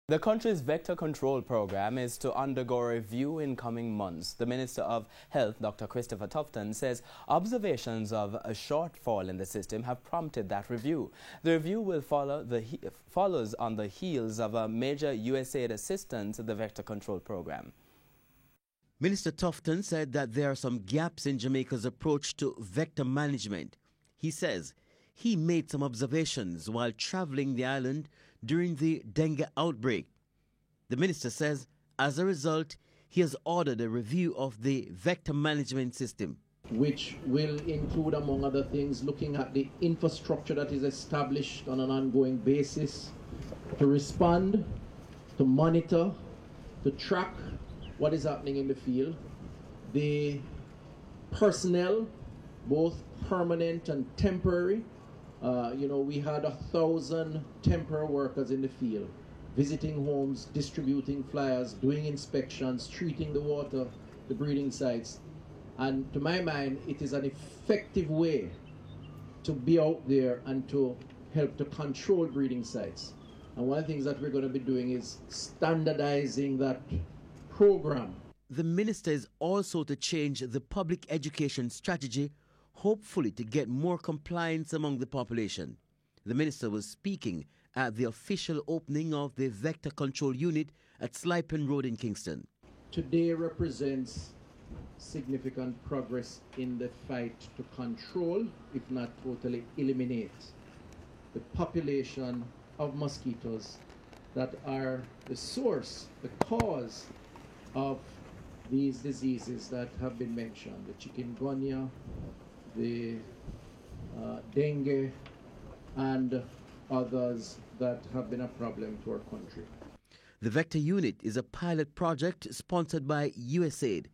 The country's vector control program is to undergo review in coming months. The Minister of Health, Dr. Christopher Tufton, says observations of a shortfall in the system have prompted that review. The review will follows on the heels of a major USAID assistance to the vector control program. Minister Tufton said that there are some gaps in Jamaica's approach to vector management. He says he made some observations while traveling the island during the dengue outbreak. The minister says, as a result, he has ordered a review of the vector management system, which will include, among other things, looking at the infrastructure that is established on an ongoing basis to respond, to monitor, to track what is happening in the field, the personnel, both permanent and temporary. We had 1,000 temporary workers in the field, visiting homes, distributing flyers, doing inspections, treating the water, the breeding sites. And to my mind, it is an effective way to be out there and to help to control breeding sites. And one of the things that we're going to be doing is standardizing that program. The minister is also to change the public education strategy, hopefully to get more compliance among the population. The minister was speaking at the official opening of the Vector Control Unit at Slipen Road in Kingston. Today represents significant progress in the fight to control, if not totally eliminate, the population of mosquitoes that are the source, the cause of these diseases that have been mentioned, the chikungunya, the dengue, and others that have been a problem to our country. The Vector Unit is a pilot project sponsored by USAID.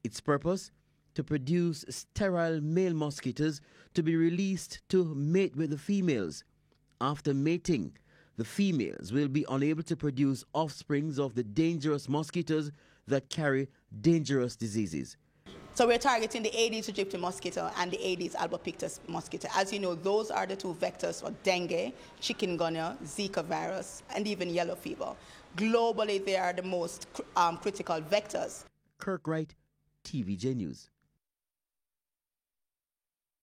Its purpose? To produce sterile male mosquitoes to be released to mate with the females. After mating, the females will be unable to produce offsprings of the dangerous mosquitoes that carry dangerous diseases. So we're targeting the Aedes aegypti mosquito and the Aedes albopictus mosquito. As you know, those are the two vectors for dengue, chikungunya, Zika virus, and even yellow fever. Globally, they are the most critical vectors. Kirk Wright, TVJ News.